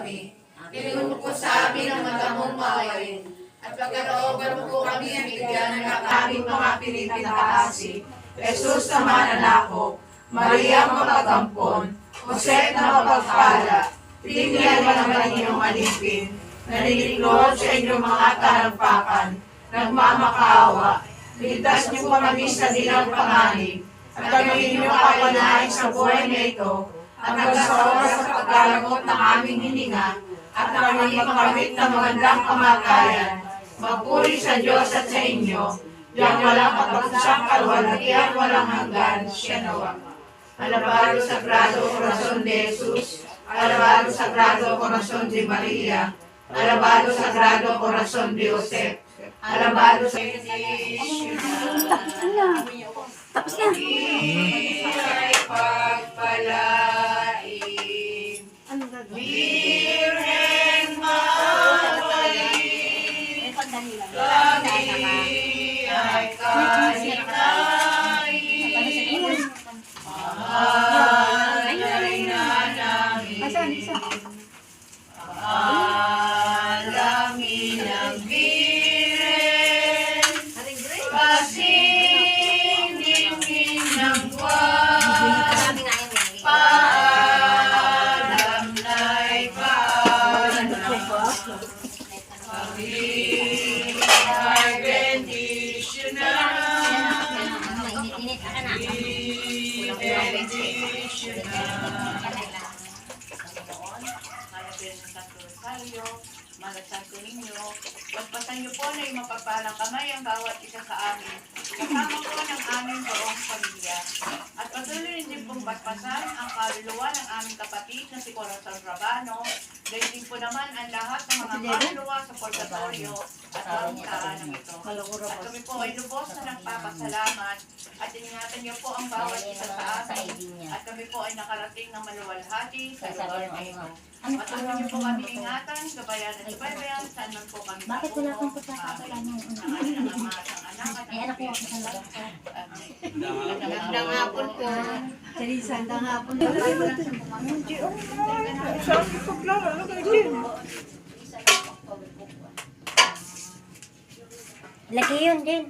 kami. Tinulog po sa amin ang matamong mawain. At pagkalooban mo po kami ang bigyan ng aming mga pinipinaasi. Jesus na mananakop, Maria mapagampon, Jose na mapagpala, tingnan mo naman inyong alipin, naniniklod sa inyong mga talampakan, nagmamakaawa, ligtas niyo po kami sa dilang panganib, at kami inyong kapanahin sa buhay na ito, at nagsawa sa pagkalagot ng aming hininga, at kami makamit ng magandang kamagayan. Magpuri sa Diyos at sa inyo, yang walang kapagsaang kalwalhatian walang hanggan, siya nawa. Alabado Sagrado Corazon de Jesus, Alabado Sagrado Corazon de Maria, Alabado Sagrado Corazon de Jose, Alabado sa Tapos na. ay pagpalain, Virgen Mamahalin, kami ay kanikain, mahalay na namin, alangin ang Virgen, pasiningin ng buwan, paalam na'y paalam, kami ay bendisyonan, Malasanto ninyo, pagpasan niyo po na yung mapagpalang kamay ang bawat isa sa amin, kasama po ng aming buong pamilya. At patuloy din pong pagpasan ang kaluluwa ng aming kapatid na si Corazon Rabano, dahil din po naman ang lahat ng mga kaluluwa sa purgatorio at karungkaan ng ito. At kami po ay lubos na nagpapasalamat at ingatan niyo po ang bawat isa sa amin at kami po ay nakarating ng maluwalhati sa lugar na ito. Patuloy niyo po kami ingatan, gabayan at subaybayan, saan man po kami Bakit wala kang pagkakataon ng ama at ang anak at Ay, anak ko ako sa lahat. Magandang hapon po. Sandang hapon. Lagi yun din.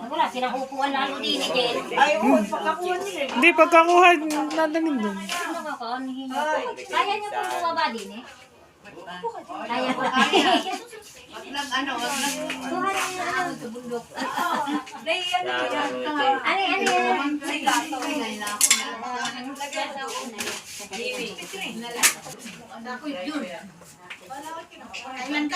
Wala, silang upuan lalo din ni Jen. Hindi, pagkakuha nadaling doon. Ano ka ko? Kaya niyo po bumaba din eh? Kaya ko. Wag lang ano, wag lang. Kuha lang yung ano sa bundok. Ano yan?